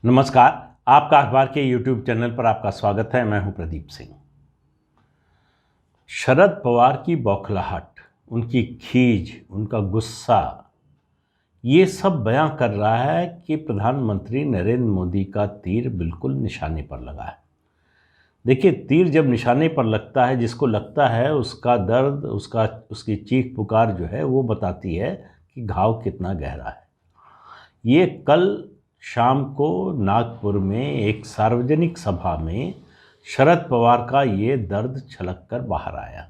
नमस्कार। आपका अखबार के YouTube चैनल पर आपका स्वागत है। मैं हूं प्रदीप सिंह। शरद पवार की बौखलाहट, उनकी खीज, उनका गुस्सा, ये सब बयां कर रहा है कि प्रधानमंत्री नरेंद्र मोदी का तीर बिल्कुल निशाने पर लगा है। देखिए, तीर जब निशाने पर लगता है, जिसको लगता है उसका दर्द, उसकी चीख पुकार जो है वो बताती है कि घाव कितना गहरा है। ये कल शाम को नागपुर में एक सार्वजनिक सभा में शरद पवार का ये दर्द छलक कर बाहर आया।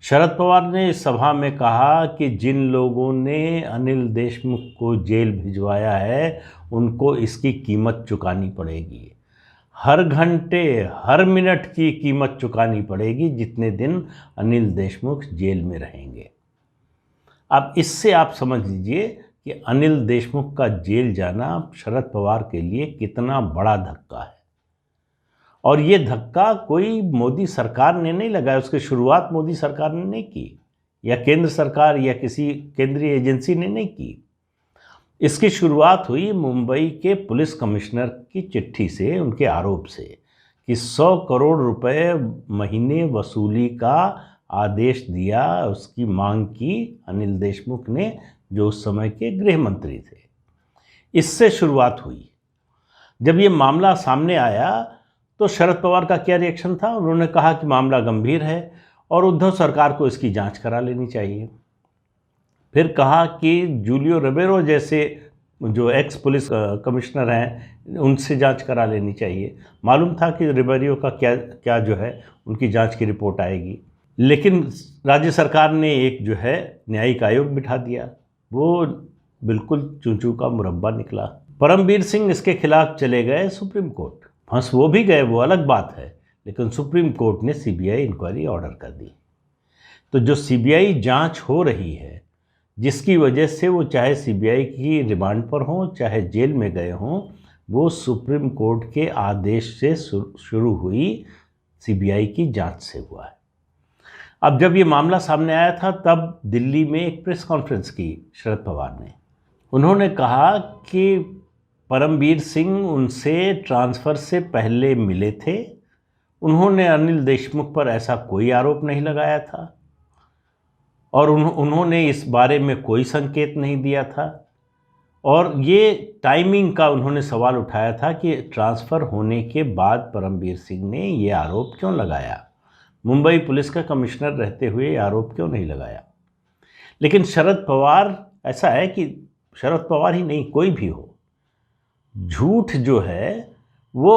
शरद पवार ने इस सभा में कहा कि जिन लोगों ने अनिल देशमुख को जेल भिजवाया है उनको इसकी कीमत चुकानी पड़ेगी। हर घंटे, हर मिनट की कीमत चुकानी पड़ेगी जितने दिन अनिल देशमुख जेल में रहेंगे। अब इससे आप समझ लीजिए कि अनिल देशमुख का जेल जाना शरद पवार के लिए कितना बड़ा धक्का है। और ये धक्का कोई मोदी सरकार ने नहीं लगाया, उसकी शुरुआत मोदी सरकार ने नहीं की, या केंद्र सरकार या किसी केंद्रीय एजेंसी ने नहीं की। इसकी शुरुआत हुई मुंबई के पुलिस कमिश्नर की चिट्ठी से, उनके आरोप से कि 100 करोड़ रुपए महीने वसूली का आदेश दिया, उसकी मांग की अनिल देशमुख ने, जो उस समय के गृह मंत्री थे। इससे शुरुआत हुई। जब ये मामला सामने आया तो शरद पवार का क्या रिएक्शन था? उन्होंने कहा कि मामला गंभीर है और उद्धव सरकार को इसकी जांच करा लेनी चाहिए। फिर कहा कि जूलियो रबेरो जैसे जो एक्स पुलिस कमिश्नर हैं उनसे जांच करा लेनी चाहिए। मालूम था कि रिबेरो का क्या जो है उनकी जांच की रिपोर्ट आएगी, लेकिन राज्य सरकार ने एक जो है न्यायिक आयोग बिठा दिया। वो बिल्कुल चूचू का मुरब्बा निकला। परमबीर सिंह इसके खिलाफ चले गए सुप्रीम कोर्ट। फंस वो भी गए, वो अलग बात है, लेकिन सुप्रीम कोर्ट ने सीबीआई इंक्वायरी ऑर्डर कर दी। तो जो सीबीआई जांच हो रही है, जिसकी वजह से वो चाहे सीबीआई की रिमांड पर हों चाहे जेल में गए हों, वो सुप्रीम कोर्ट के आदेश से शुरू हुई सीबीआई की जांच से हुआ है। अब जब ये मामला सामने आया था तब दिल्ली में एक प्रेस कॉन्फ्रेंस की शरद पवार ने। उन्होंने कहा कि परमबीर सिंह उनसे ट्रांसफ़र से पहले मिले थे, उन्होंने अनिल देशमुख पर ऐसा कोई आरोप नहीं लगाया था और उन्होंने इस बारे में कोई संकेत नहीं दिया था। और ये टाइमिंग का उन्होंने सवाल उठाया था कि ट्रांसफ़र होने के बाद परमबीर सिंह ने ये आरोप क्यों लगाया, मुंबई पुलिस का कमिश्नर रहते हुए आरोप क्यों नहीं लगाया। लेकिन शरद पवार, ऐसा है कि शरद पवार ही नहीं, कोई भी हो, झूठ जो है वो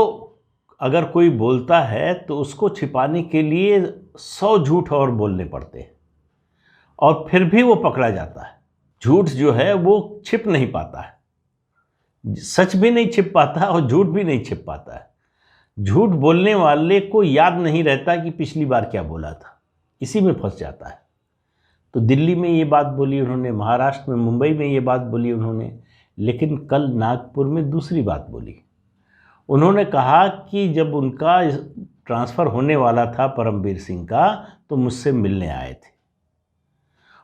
अगर कोई बोलता है तो उसको छिपाने के लिए 100 झूठ और बोलने पड़ते हैं और फिर भी वो पकड़ा जाता है। झूठ जो है वो छिप नहीं पाता है, सच भी नहीं छिप पाता और झूठ भी नहीं छिप पाता है। झूठ बोलने वाले को याद नहीं रहता कि पिछली बार क्या बोला था, इसी में फंस जाता है। तो दिल्ली में ये बात बोली उन्होंने, महाराष्ट्र में, मुंबई में ये बात बोली उन्होंने, लेकिन कल नागपुर में दूसरी बात बोली। उन्होंने कहा कि जब उनका ट्रांसफ़र होने वाला था परमबीर सिंह का, तो मुझसे मिलने आए थे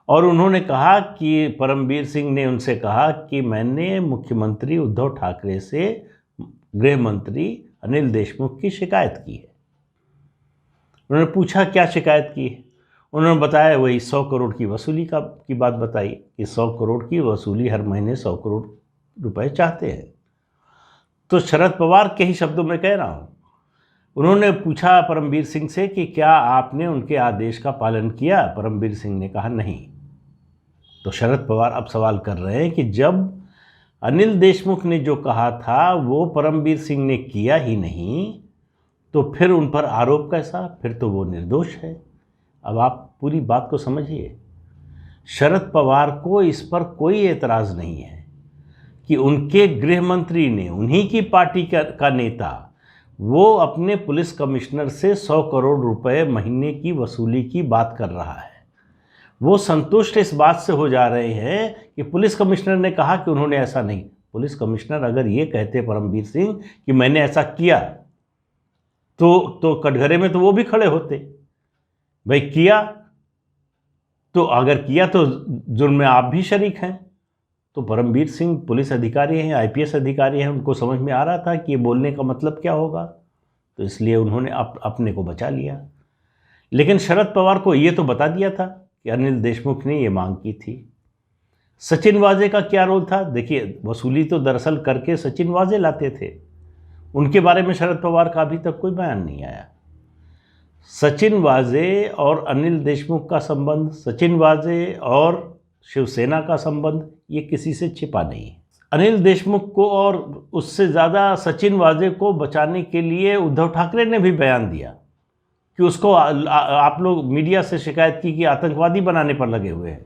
और उन्होंने कहा कि परमबीर सिंह ने उनसे कहा कि मैंने मुख्यमंत्री उद्धव ठाकरे से गृह मंत्री अनिल देशमुख की शिकायत की है। उन्होंने पूछा क्या शिकायत की है? उन्होंने बताया वही 100 करोड़ की वसूली की बात बताई कि 100 करोड़ की वसूली, हर महीने 100 करोड़ रुपए चाहते हैं। तो शरद पवार के ही शब्दों में कह रहा हूँ, उन्होंने पूछा परमबीर सिंह से कि क्या आपने उनके आदेश का पालन किया? परमबीर सिंह ने कहा नहीं। तो शरद पवार अब सवाल कर रहे हैं कि जब अनिल देशमुख ने जो कहा था वो परमबीर सिंह ने किया ही नहीं, तो फिर उन पर आरोप कैसा? फिर तो वो निर्दोष है। अब आप पूरी बात को समझिए। शरद पवार को इस पर कोई एतराज़ नहीं है कि उनके गृह मंत्री ने, उन्हीं की पार्टी का नेता, वो अपने पुलिस कमिश्नर से 100 करोड़ रुपए महीने की वसूली की बात कर रहा है। वो संतुष्ट इस बात से हो जा रहे हैं कि पुलिस कमिश्नर ने कहा कि उन्होंने ऐसा नहीं। पुलिस कमिश्नर अगर ये कहते परमबीर सिंह कि मैंने ऐसा किया, तो कटघरे में तो वो भी खड़े होते। भाई किया तो, अगर किया तो जुर्म में आप भी शरीक हैं। तो परमवीर सिंह पुलिस अधिकारी हैं, आईपीएस अधिकारी हैं, उनको समझ में आ रहा था कि ये बोलने का मतलब क्या होगा, तो इसलिए उन्होंने अपने को बचा लिया। लेकिन शरद पवार को ये तो बता दिया था कि अनिल देशमुख ने ये मांग की थी। सचिन वाजे का क्या रोल था? देखिए, वसूली तो दरअसल करके सचिन वाजे लाते थे, उनके बारे में शरद पवार का अभी तक कोई बयान नहीं आया। सचिन वाजे और अनिल देशमुख का संबंध, सचिन वाजे और शिवसेना का संबंध, ये किसी से छिपा नहीं है। अनिल देशमुख को और उससे ज़्यादा सचिन वाजे को बचाने के लिए उद्धव ठाकरे ने भी बयान दिया कि उसको आप लोग मीडिया से शिकायत की कि आतंकवादी बनाने पर लगे हुए हैं,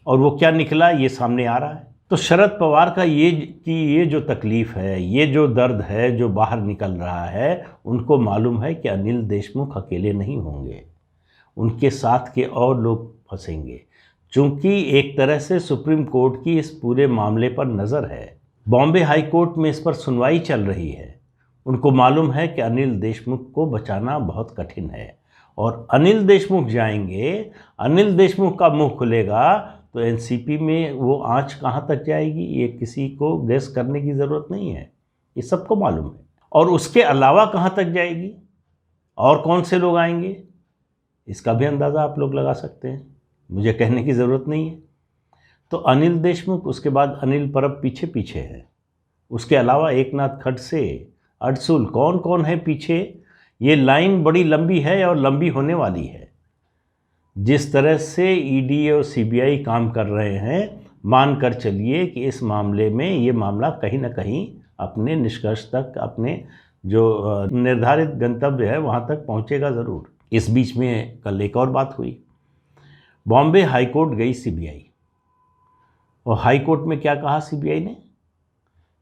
और वो क्या निकला ये सामने आ रहा है। तो शरद पवार का ये जो तकलीफ़ है, ये जो दर्द है जो बाहर निकल रहा है, उनको मालूम है कि अनिल देशमुख अकेले नहीं होंगे, उनके साथ के और लोग फंसेंगे। चूँकि एक तरह से सुप्रीम कोर्ट की इस पूरे मामले पर नज़र है, बॉम्बे हाई कोर्ट में इस पर सुनवाई चल रही है, उनको मालूम है कि अनिल देशमुख को बचाना बहुत कठिन है, और अनिल देशमुख जाएंगे, अनिल देशमुख का मुंह खुलेगा तो एनसीपी में वो आंच कहाँ तक जाएगी, ये किसी को गेस करने की ज़रूरत नहीं है, ये सबको मालूम है। और उसके अलावा कहाँ तक जाएगी और कौन से लोग आएंगे, इसका भी अंदाज़ा आप लोग लगा सकते हैं, मुझे कहने की ज़रूरत नहीं है। तो अनिल देशमुख, उसके बाद अनिल परब पीछे पीछे है, उसके अलावा एकनाथ खड़से, अडसुल, कौन कौन है पीछे, ये लाइन बड़ी लंबी है और लंबी होने वाली है। जिस तरह से ईडी और सीबीआई काम कर रहे हैं, मान कर चलिए कि इस मामले में ये मामला कहीं ना कहीं अपने निष्कर्ष तक, अपने जो निर्धारित गंतव्य है वहाँ तक पहुँचेगा ज़रूर। इस बीच में कल एक और बात हुई, बॉम्बे हाई कोर्ट गई सीबीआई, और हाई कोर्ट में क्या कहा सीबीआई ने?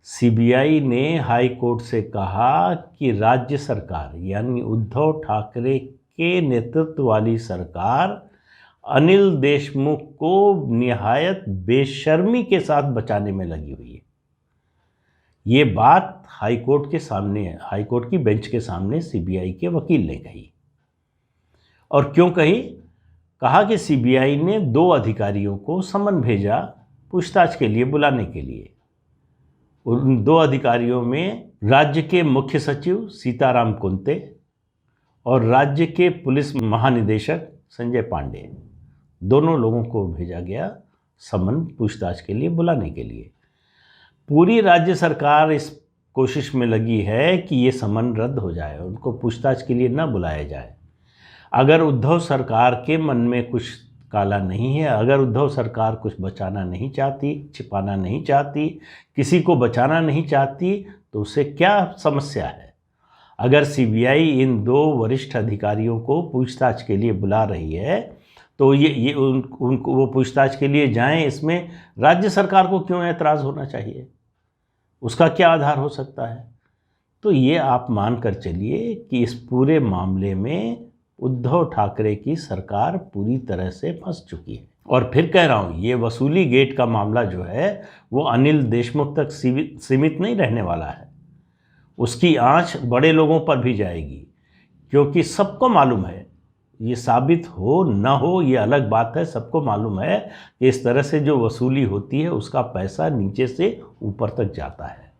सीबीआई ने हाई कोर्ट से कहा कि राज्य सरकार यानी उद्धव ठाकरे के नेतृत्व वाली सरकार अनिल देशमुख को निहायत बेशर्मी के साथ बचाने में लगी हुई है। ये बात हाई कोर्ट के सामने, हाई कोर्ट की बेंच के सामने सीबीआई के वकील ने कही। और क्यों कही? कहा कि सीबीआई ने 2 अधिकारियों को समन भेजा पूछताछ के लिए, बुलाने के लिए। उन 2 अधिकारियों में राज्य के मुख्य सचिव सीताराम कुंते और राज्य के पुलिस महानिदेशक संजय पांडे, दोनों लोगों को भेजा गया समन पूछताछ के लिए, बुलाने के लिए। पूरी राज्य सरकार इस कोशिश में लगी है कि ये समन रद्द हो जाए, उनको पूछताछ के लिए न बुलाया जाए। अगर उद्धव सरकार के मन में कुछ काला नहीं है, अगर उद्धव सरकार कुछ बचाना नहीं चाहती, छिपाना नहीं चाहती, किसी को बचाना नहीं चाहती, तो उसे क्या समस्या है? अगर सीबीआई इन 2 वरिष्ठ अधिकारियों को पूछताछ के लिए बुला रही है, तो ये उनको वो पूछताछ के लिए जाएं, इसमें राज्य सरकार को क्यों ऐतराज़ होना चाहिए? उसका क्या आधार हो सकता है? तो ये आप मान कर चलिए कि इस पूरे मामले में उद्धव ठाकरे की सरकार पूरी तरह से फंस चुकी है। और फिर कह रहा हूँ, ये वसूली गेट का मामला जो है वो अनिल देशमुख तक सीमित नहीं रहने वाला है, उसकी आंच बड़े लोगों पर भी जाएगी, क्योंकि सबको मालूम है, ये साबित हो न हो ये अलग बात है, सबको मालूम है कि इस तरह से जो वसूली होती है उसका पैसा नीचे से ऊपर तक जाता है।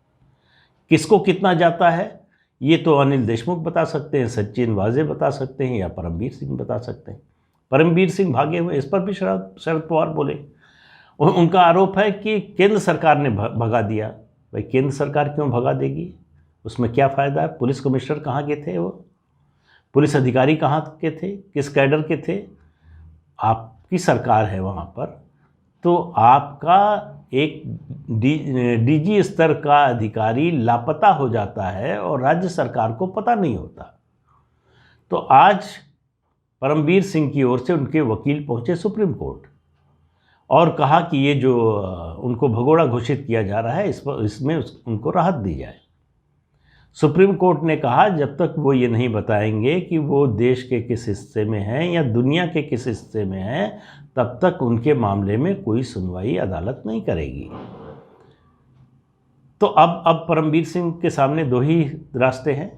किसको कितना जाता है ये तो अनिल देशमुख बता सकते हैं, सचिन वाजे बता सकते हैं, या परमवीर सिंह बता सकते हैं। परमवीर सिंह भागे हुए, इस पर भी शरद पवार बोले। उनका आरोप है कि केंद्र सरकार ने भगा दिया। भाई, केंद्र सरकार क्यों भगा देगी? उसमें क्या फ़ायदा है? पुलिस कमिश्नर कहाँ के थे? वो पुलिस अधिकारी कहाँ के थे? किस कैडर के थे? आपकी सरकार है वहाँ पर, तो आपका एक डीजी स्तर का अधिकारी लापता हो जाता है और राज्य सरकार को पता नहीं होता। तो आज परमवीर सिंह की ओर से उनके वकील पहुंचे सुप्रीम कोर्ट और कहा कि ये जो उनको भगोड़ा घोषित किया जा रहा है, इसमें उनको राहत दी जाए। सुप्रीम कोर्ट ने कहा जब तक वो ये नहीं बताएंगे कि वो देश के किस हिस्से में हैं या दुनिया के किस हिस्से में हैं, तब तक उनके मामले में कोई सुनवाई अदालत नहीं करेगी। तो अब परमवीर सिंह के सामने 2 ही रास्ते हैं,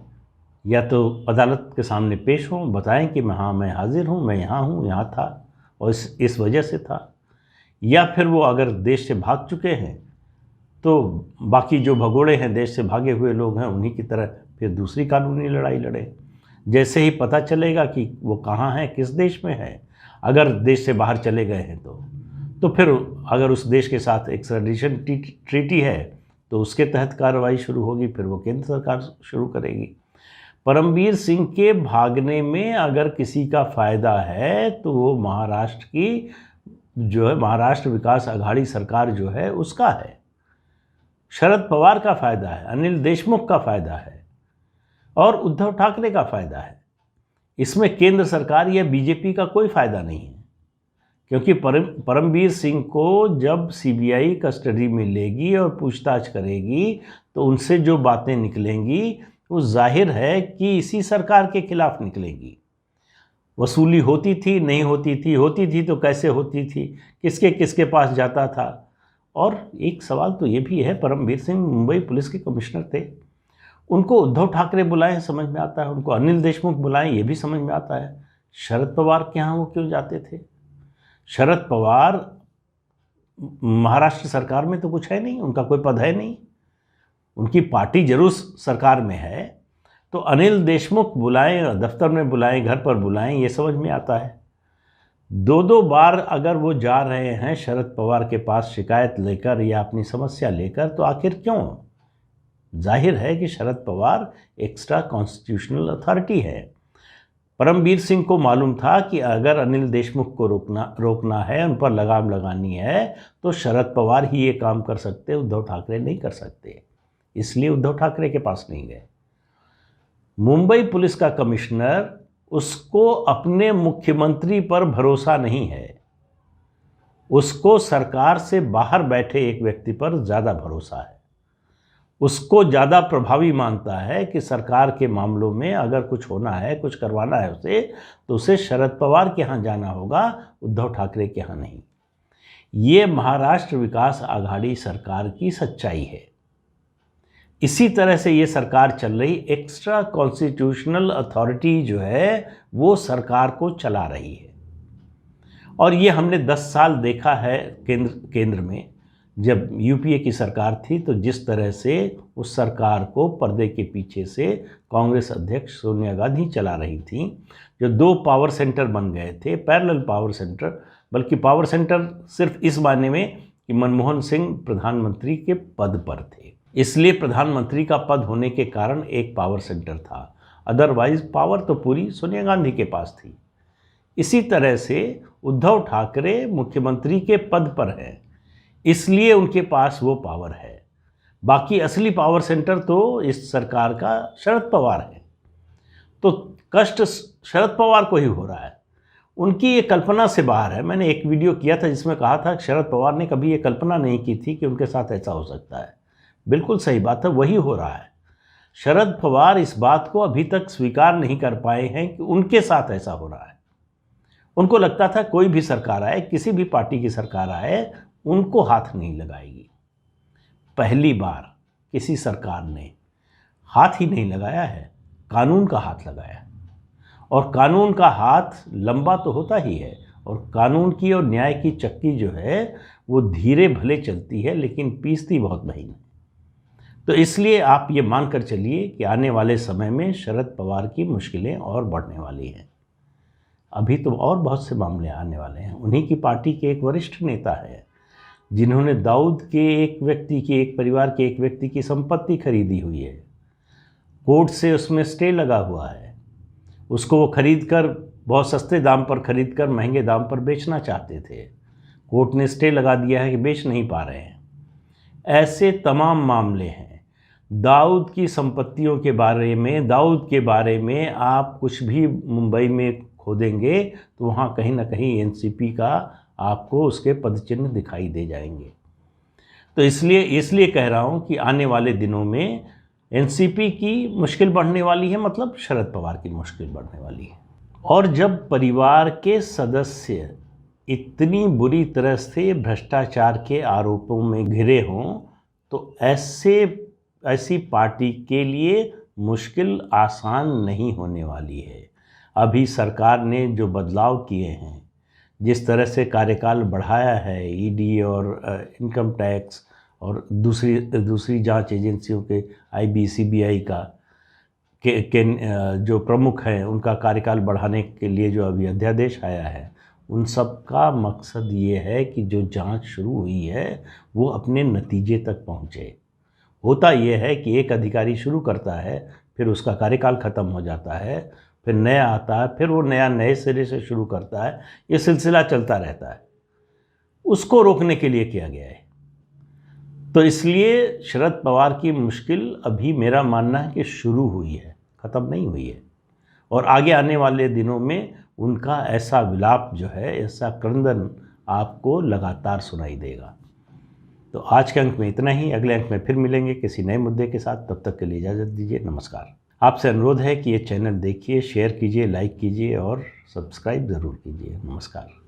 या तो अदालत के सामने पेश हों, बताएं कि मैं हाजिर हूँ, मैं यहाँ हूँ, यहाँ था और इस वजह से था, या फिर वो अगर देश से भाग चुके हैं तो बाकी जो भगोड़े हैं, देश से भागे हुए लोग हैं, उन्हीं की तरह फिर दूसरी कानूनी लड़ाई लड़े। जैसे ही पता चलेगा कि वो कहाँ हैं, किस देश में है, अगर देश से बाहर चले गए हैं तो फिर अगर उस देश के साथ एक्स्ट्राडिशन ट्रीटी है तो उसके तहत कार्रवाई शुरू होगी, फिर वो केंद्र सरकार शुरू करेगी। परमबीर सिंह के भागने में अगर किसी का फ़ायदा है तो वो महाराष्ट्र की जो है महाराष्ट्र विकास अघाड़ी सरकार जो है उसका है, शरद पवार का फ़ायदा है, अनिल देशमुख का फ़ायदा है और उद्धव ठाकरे का फ़ायदा है। इसमें केंद्र सरकार या बीजेपी का कोई फ़ायदा नहीं है, क्योंकि परमबीर सिंह को जब सीबीआई कस्टडी में लेगी और पूछताछ करेगी तो उनसे जो बातें निकलेंगी वो जाहिर है कि इसी सरकार के खिलाफ निकलेंगी। वसूली होती थी, नहीं होती थी, होती थी तो कैसे होती थी, किसके किसके पास जाता था। और एक सवाल तो ये भी है, परमबीर सिंह मुंबई पुलिस के कमिश्नर थे, उनको उद्धव ठाकरे बुलाएं समझ में आता है, उनको अनिल देशमुख बुलाएं ये भी समझ में आता है। शरद पवार के यहाँ वो क्यों जाते थे? शरद पवार महाराष्ट्र सरकार में तो कुछ है नहीं, उनका कोई पद है नहीं, उनकी पार्टी जरूर सरकार में है, तो अनिल देशमुख बुलाएं, दफ्तर में बुलाएं, घर पर बुलाएं, ये समझ में आता है। दो बार अगर वो जा रहे हैं शरद पवार के पास शिकायत लेकर या अपनी समस्या लेकर, तो आखिर क्यों? जाहिर है कि Sharad Pawar extra constitutional authority है। परमबीर सिंह को मालूम था कि अगर अनिल देशमुख को रोकना है, उन पर लगाम लगानी है, तो शरद पवार ही ये काम कर सकते, उद्धव ठाकरे नहीं कर सकते। इसलिए उद्धव ठाकरे के पास नहीं गए। मुंबई पुलिस का कमिश्नर, उसको अपने मुख्यमंत्री पर भरोसा नहीं है, उसको सरकार से बाहर बैठे एक व्यक्ति पर ज़्यादा भरोसा है। उसको ज़्यादा प्रभावी मानता है कि सरकार के मामलों में अगर कुछ होना है, कुछ करवाना है उसे, तो उसे शरद पवार के यहाँ जाना होगा, उद्धव ठाकरे के यहाँ नहीं। ये महाराष्ट्र विकास आघाड़ी सरकार की सच्चाई है। इसी तरह से ये सरकार चल रही, एक्स्ट्रा कॉन्स्टिट्यूशनल अथॉरिटी जो है वो सरकार को चला रही है। और ये हमने 10 साल देखा है केंद्र में, जब यूपीए की सरकार थी तो जिस तरह से उस सरकार को पर्दे के पीछे से कांग्रेस अध्यक्ष सोनिया गांधी चला रही थी, जो 2 पावर सेंटर बन गए थे, पैरेलल पावर सेंटर, बल्कि पावर सेंटर सिर्फ इस मायने में कि मनमोहन सिंह प्रधानमंत्री के पद पर थे, इसलिए प्रधानमंत्री का पद होने के कारण एक पावर सेंटर था, अदरवाइज पावर तो पूरी सोनिया गांधी के पास थी। इसी तरह से उद्धव ठाकरे मुख्यमंत्री के पद पर हैं, इसलिए उनके पास वो पावर है। बाकी असली पावर सेंटर तो इस सरकार का शरद पवार है। तो कष्ट शरद पवार को ही हो रहा है, उनकी ये कल्पना से बाहर है। मैंने एक वीडियो किया था जिसमें कहा था कि शरद पवार ने कभी ये कल्पना नहीं की थी कि उनके साथ ऐसा हो सकता है। बिल्कुल सही बात है, वही हो रहा है। शरद पवार इस बात को अभी तक स्वीकार नहीं कर पाए हैं कि उनके साथ ऐसा हो रहा है। उनको लगता था कोई भी सरकार आए, किसी भी पार्टी की सरकार आए, उनको हाथ नहीं लगाएगी। पहली बार किसी सरकार ने हाथ ही नहीं लगाया है, कानून का हाथ लगाया। और कानून का हाथ लंबा तो होता ही है, और कानून की और न्याय की चक्की जो है वो धीरे भले चलती है लेकिन पीसती बहुत महीन है। तो इसलिए आप ये मानकर चलिए कि आने वाले समय में शरद पवार की मुश्किलें और बढ़ने वाली हैं। अभी तो और बहुत से मामले आने वाले हैं। उन्हीं की पार्टी के एक वरिष्ठ नेता है जिन्होंने दाऊद के एक व्यक्ति की, एक परिवार के एक व्यक्ति की संपत्ति खरीदी हुई है, कोर्ट से उसमें स्टे लगा हुआ है, उसको वो खरीद कर बहुत सस्ते दाम पर खरीद कर महंगे दाम पर बेचना चाहते थे, कोर्ट ने स्टे लगा दिया है कि बेच नहीं पा रहे हैं। ऐसे तमाम मामले हैं। दाऊद की संपत्तियों के बारे में, दाऊद के बारे में आप कुछ भी मुंबई में खोदेंगे तो वहाँ कहीं ना कहीं एनसीपी का आपको उसके पदचिन्ह दिखाई दे जाएंगे। तो इसलिए कह रहा हूँ कि आने वाले दिनों में एनसीपी की मुश्किल बढ़ने वाली है, मतलब शरद पवार की मुश्किल बढ़ने वाली है। और जब परिवार के सदस्य इतनी बुरी तरह से भ्रष्टाचार के आरोपों में घिरे हों तो ऐसी पार्टी के लिए मुश्किल आसान नहीं होने वाली है। अभी सरकार ने जो बदलाव किए हैं, जिस तरह से कार्यकाल बढ़ाया है ईडी और इनकम टैक्स और दूसरी जांच एजेंसियों के आईबी सीबीआई के जो प्रमुख हैं उनका कार्यकाल बढ़ाने के लिए जो अभी अध्यादेश आया है, उन सब का मकसद ये है कि जो जांच शुरू हुई है वो अपने नतीजे तक पहुँचे। होता ये है कि एक अधिकारी शुरू करता है, फिर उसका कार्यकाल ख़त्म हो जाता है, फिर नया आता है, फिर वो नए सिरे से शुरू करता है, ये सिलसिला चलता रहता है। उसको रोकने के लिए किया गया है। तो इसलिए शरद पवार की मुश्किल अभी मेरा मानना है कि शुरू हुई है, ख़त्म नहीं हुई है। और आगे आने वाले दिनों में उनका ऐसा विलाप जो है, ऐसा क्रंदन आपको लगातार सुनाई देगा। तो आज के अंक में इतना ही। अगले अंक में फिर मिलेंगे किसी नए मुद्दे के साथ। तब तक के लिए इजाज़त दीजिए। नमस्कार। आपसे अनुरोध है कि ये चैनल देखिए, शेयर कीजिए, लाइक कीजिए और सब्सक्राइब ज़रूर कीजिए। नमस्कार।